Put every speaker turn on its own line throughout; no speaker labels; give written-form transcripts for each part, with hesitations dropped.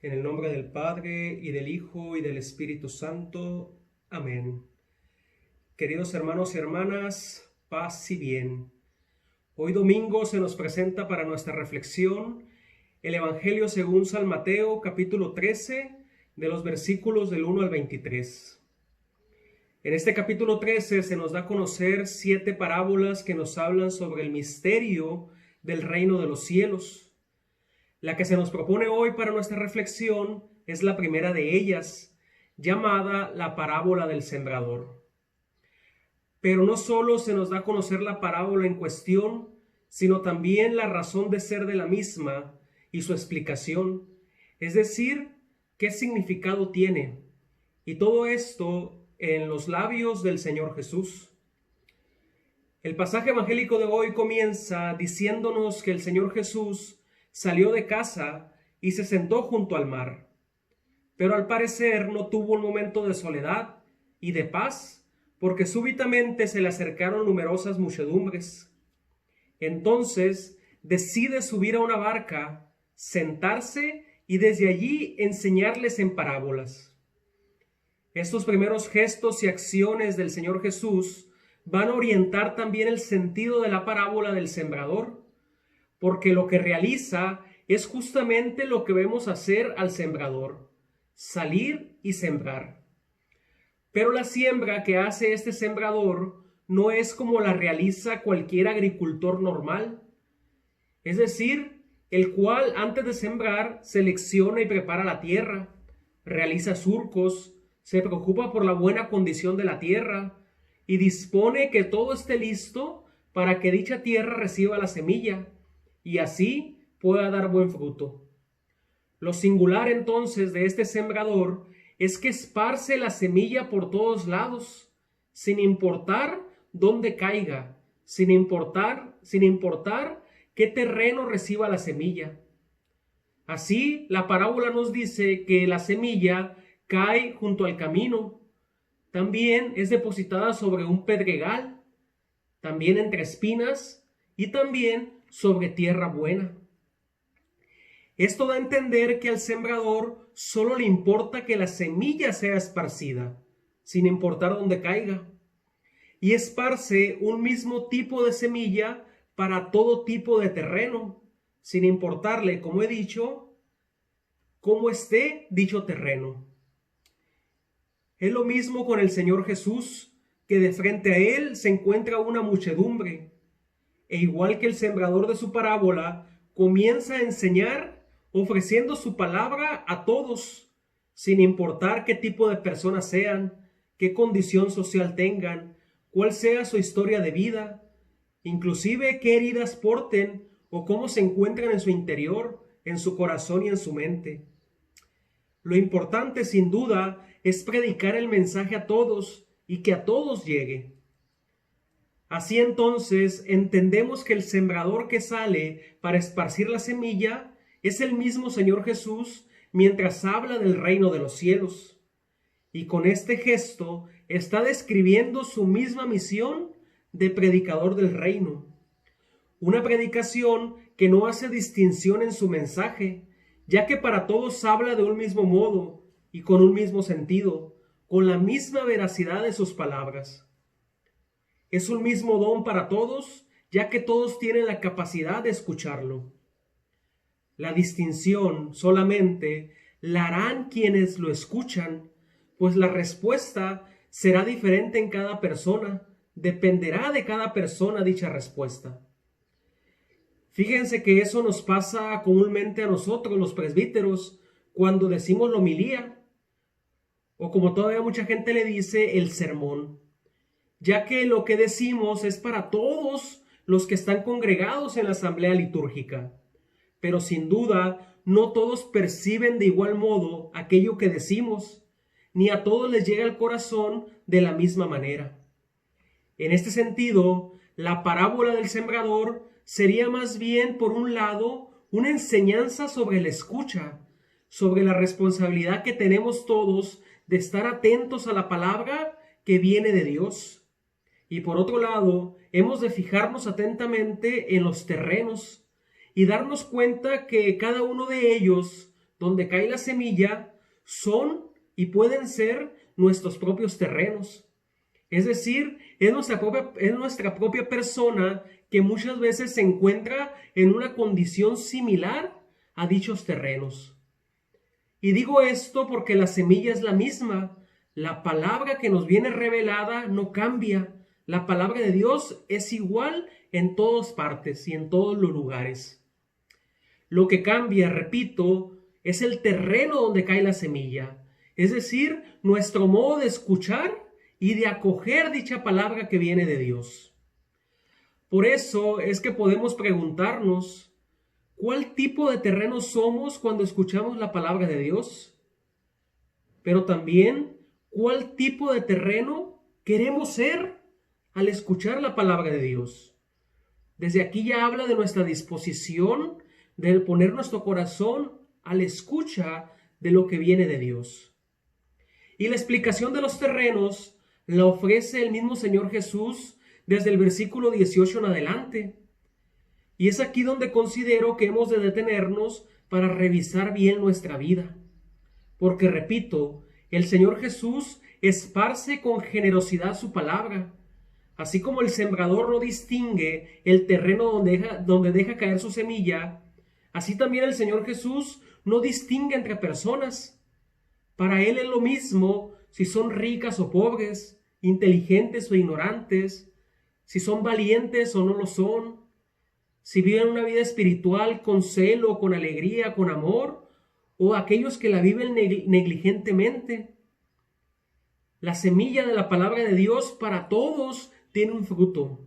En el nombre del Padre, y del Hijo, y del Espíritu Santo. Amén. Queridos hermanos y hermanas, paz y bien. Hoy domingo se nos presenta para nuestra reflexión el Evangelio según San Mateo, capítulo 13, de los versículos del 1 al 23. En este capítulo 13 se nos da a conocer 7 parábolas que nos hablan sobre el misterio del reino de los cielos. La que se nos propone hoy para nuestra reflexión es la primera de ellas, llamada la parábola del sembrador. Pero no solo se nos da a conocer la parábola en cuestión, sino también la razón de ser de la misma y su explicación, es decir, qué significado tiene. Y todo esto en los labios del Señor Jesús. El pasaje evangélico de hoy comienza diciéndonos que el Señor Jesús salió de casa y se sentó junto al mar. Pero al parecer no tuvo un momento de soledad y de paz, porque súbitamente se le acercaron numerosas muchedumbres. Entonces decide subir a una barca, sentarse y desde allí enseñarles en parábolas. Estos primeros gestos y acciones del Señor Jesús van a orientar también el sentido de la parábola del sembrador, porque lo que realiza es justamente lo que vemos hacer al sembrador: salir y sembrar. Pero la siembra que hace este sembrador no es como la realiza cualquier agricultor normal, es decir, el cual antes de sembrar selecciona y prepara la tierra, realiza surcos, se preocupa por la buena condición de la tierra y dispone que todo esté listo para que dicha tierra reciba la semilla y así pueda dar buen fruto. Lo singular entonces de este sembrador es que esparce la semilla por todos lados, sin importar dónde caiga, sin importar qué terreno reciba la semilla. Así, la parábola nos dice que la semilla cae junto al camino, también es depositada sobre un pedregal, también entre espinas y también sobre tierra buena. Esto da a entender que al sembrador solo le importa que la semilla sea esparcida, sin importar dónde caiga, y esparce un mismo tipo de semilla para todo tipo de terreno, sin importarle, como he dicho, cómo esté dicho terreno. Es lo mismo con el Señor Jesús, que de frente a él se encuentra una muchedumbre, e igual que el sembrador de su parábola, comienza a enseñar ofreciendo su palabra a todos, sin importar qué tipo de personas sean, qué condición social tengan, cuál sea su historia de vida, inclusive qué heridas porten o cómo se encuentran en su interior, en su corazón y en su mente. Lo importante, sin duda, es predicar el mensaje a todos y que a todos llegue. Así entonces entendemos que el sembrador que sale para esparcir la semilla es el mismo Señor Jesús mientras habla del reino de los cielos. Y con este gesto está describiendo su misma misión de predicador del reino. Una predicación que no hace distinción en su mensaje, ya que para todos habla de un mismo modo y con un mismo sentido, con la misma veracidad de sus palabras. Es un mismo don para todos, ya que todos tienen la capacidad de escucharlo. La distinción solamente la harán quienes lo escuchan, pues la respuesta será diferente en cada persona, dependerá de cada persona dicha respuesta. Fíjense que eso nos pasa comúnmente a nosotros, los presbíteros, cuando decimos la homilía, o como todavía mucha gente le dice, el sermón, ya que lo que decimos es para todos los que están congregados en la asamblea litúrgica. Pero sin duda, no todos perciben de igual modo aquello que decimos, ni a todos les llega al corazón de la misma manera. En este sentido, la parábola del sembrador sería más bien, por un lado, una enseñanza sobre la escucha, sobre la responsabilidad que tenemos todos de estar atentos a la palabra que viene de Dios. Y por otro lado, hemos de fijarnos atentamente en los terrenos y darnos cuenta que cada uno de ellos donde cae la semilla son y pueden ser nuestros propios terrenos. Es decir, es nuestra propia persona que muchas veces se encuentra en una condición similar a dichos terrenos. Y digo esto porque la semilla es la misma. La palabra que nos viene revelada no cambia. La palabra de Dios es igual en todas partes y en todos los lugares. Lo que cambia, repito, es el terreno donde cae la semilla. Es decir, nuestro modo de escuchar y de acoger dicha palabra que viene de Dios. Por eso es que podemos preguntarnos, ¿cuál tipo de terreno somos cuando escuchamos la palabra de Dios? Pero también, ¿cuál tipo de terreno queremos ser al escuchar la palabra de Dios? Desde aquí ya habla de nuestra disposición de poner nuestro corazón a la escucha de lo que viene de Dios. Y la explicación de los terrenos la ofrece el mismo Señor Jesús desde el versículo 18 en adelante. Y es aquí donde considero que hemos de detenernos para revisar bien nuestra vida. Porque, repito, el Señor Jesús esparce con generosidad su palabra. Así como el sembrador no distingue el terreno donde deja caer su semilla, así también el Señor Jesús no distingue entre personas. Para Él es lo mismo si son ricas o pobres, inteligentes o ignorantes, si son valientes o no lo son, si viven una vida espiritual con celo, con alegría, con amor, o aquellos que la viven negligentemente. La semilla de la palabra de Dios para todos tiene un fruto.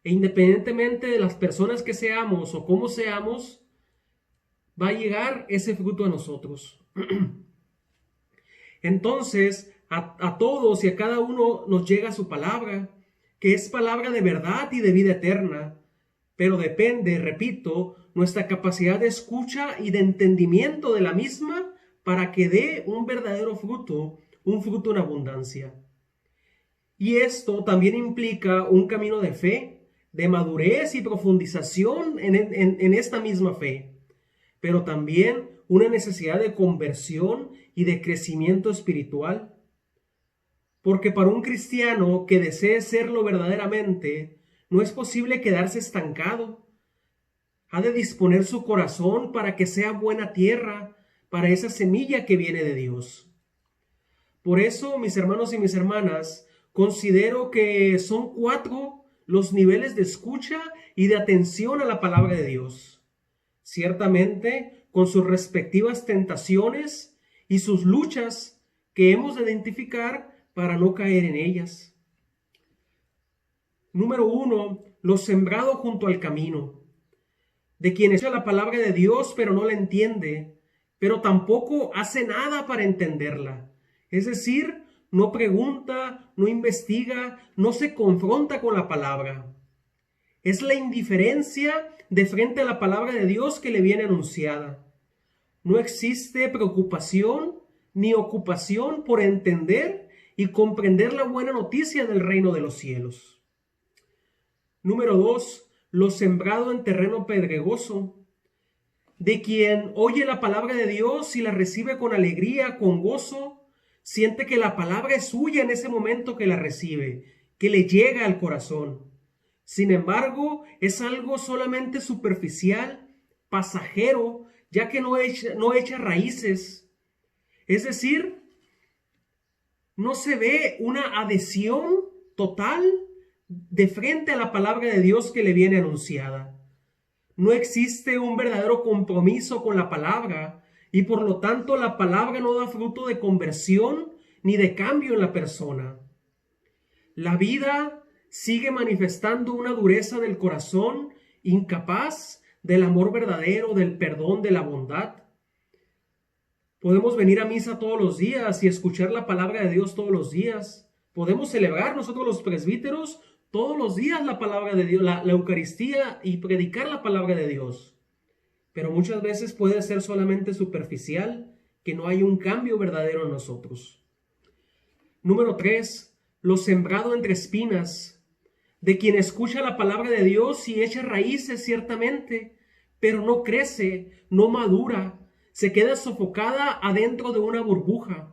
E independientemente de las personas que seamos o cómo seamos, va a llegar ese fruto a nosotros. Entonces, a todos y a cada uno nos llega su palabra, que es palabra de verdad y de vida eterna, pero depende, repito, nuestra capacidad de escucha y de entendimiento de la misma para que dé un verdadero fruto, un fruto en abundancia. Y esto también implica un camino de fe, de madurez y profundización en esta misma fe, pero también una necesidad de conversión y de crecimiento espiritual. Porque para un cristiano que desee serlo verdaderamente, no es posible quedarse estancado. Ha de disponer su corazón para que sea buena tierra para esa semilla que viene de Dios. Por eso, mis hermanos y mis hermanas, considero que son 4 los niveles de escucha y de atención a la palabra de Dios. Ciertamente, con sus respectivas tentaciones y sus luchas que hemos de identificar para no caer en ellas. Número 1, los sembrados junto al camino. De quien escucha la palabra de Dios pero no la entiende, pero tampoco hace nada para entenderla. Es decir, no pregunta, no investiga, no se confronta con la palabra. Es la indiferencia de frente a la palabra de Dios que le viene anunciada. No existe preocupación ni ocupación por entender y comprender la buena noticia del reino de los cielos. Número 2, lo sembrado en terreno pedregoso. De quien oye la palabra de Dios y la recibe con alegría, con gozo, siente que la palabra es suya en ese momento que la recibe, que le llega al corazón. Sin embargo, es algo solamente superficial, pasajero, ya que no echa raíces. Es decir, no se ve una adhesión total de frente a la palabra de Dios que le viene anunciada. No existe un verdadero compromiso con la palabra y por lo tanto la palabra no da fruto de conversión ni de cambio en la persona. La vida sigue manifestando una dureza del corazón, incapaz del amor verdadero, del perdón, de la bondad. Podemos venir a misa todos los días y escuchar la palabra de Dios todos los días. Podemos celebrar nosotros los presbíteros todos los días la palabra de Dios, la Eucaristía y predicar la palabra de Dios. Pero muchas veces puede ser solamente superficial, que no hay un cambio verdadero en nosotros. Número 3, lo sembrado entre espinas. De quien escucha la palabra de Dios y echa raíces ciertamente, pero no crece, no madura, se queda sofocada adentro de una burbuja.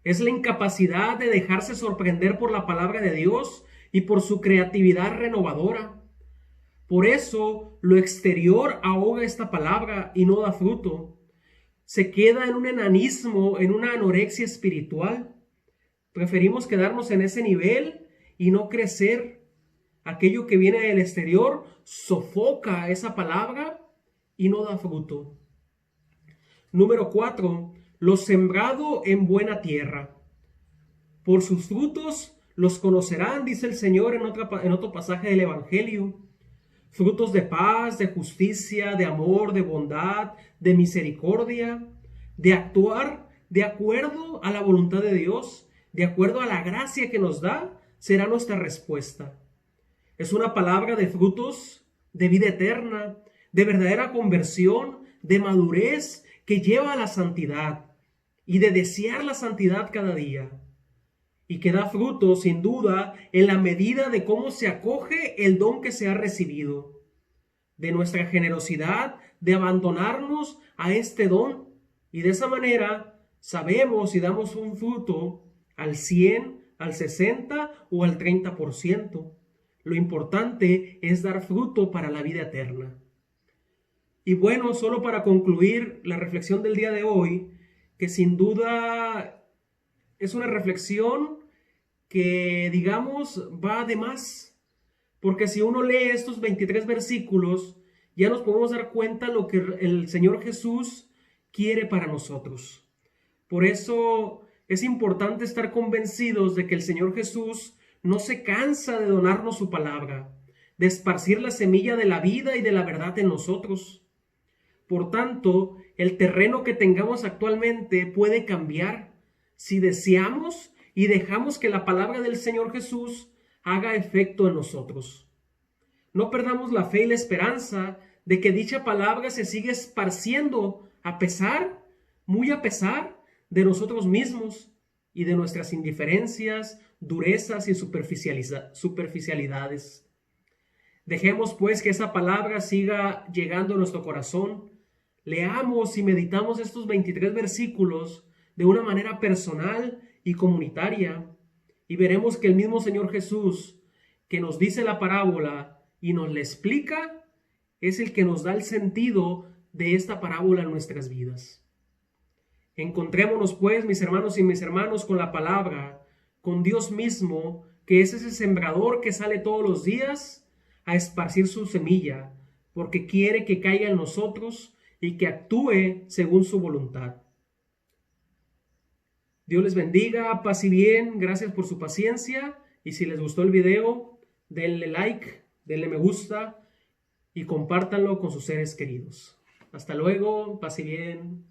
Es la incapacidad de dejarse sorprender por la palabra de Dios y por su creatividad renovadora. Por eso lo exterior ahoga esta palabra y no da fruto. Se queda en un enanismo, en una anorexia espiritual. Preferimos quedarnos en ese nivel y no crecer. Aquello que viene del exterior sofoca esa palabra y no da fruto. Número 4. Lo sembrado en buena tierra. Por sus frutos los conocerán, dice el Señor en otro pasaje del Evangelio. Frutos de paz, de justicia, de amor, de bondad, de misericordia, de actuar de acuerdo a la voluntad de Dios, de acuerdo a la gracia que nos da, será nuestra respuesta. Es una palabra de frutos de vida eterna, de verdadera conversión, de madurez que lleva a la santidad y de desear la santidad cada día. Y que da fruto, sin duda, en la medida de cómo se acoge el don que se ha recibido, de nuestra generosidad, de abandonarnos a este don. Y de esa manera sabemos si damos un fruto al 100, al 60 o al 30%. Lo importante es dar fruto para la vida eterna. Y bueno, solo para concluir la reflexión del día de hoy, que sin duda es una reflexión que, digamos, va de más. Porque si uno lee estos 23 versículos, ya nos podemos dar cuenta lo que el Señor Jesús quiere para nosotros. Por eso es importante estar convencidos de que el Señor Jesús no se cansa de donarnos su palabra, de esparcir la semilla de la vida y de la verdad en nosotros. Por tanto, el terreno que tengamos actualmente puede cambiar si deseamos y dejamos que la palabra del Señor Jesús haga efecto en nosotros. No perdamos la fe y la esperanza de que dicha palabra se sigue esparciendo muy a pesar de nosotros mismos y de nuestras indiferencias, durezas y superficialidades. Dejemos pues que esa palabra siga llegando a nuestro corazón. Leamos y meditamos estos 23 versículos de una manera personal y comunitaria, y veremos que el mismo Señor Jesús, que nos dice la parábola y nos la explica, es el que nos da el sentido de esta parábola en nuestras vidas. Encontrémonos pues, mis hermanos y mis hermanas, con la palabra, con Dios mismo, que es ese sembrador que sale todos los días a esparcir su semilla, porque quiere que caiga en nosotros y que actúe según su voluntad. Dios les bendiga, paz y bien, gracias por su paciencia, y si les gustó el video, denle like, denle me gusta y compártanlo con sus seres queridos. Hasta luego, paz y bien.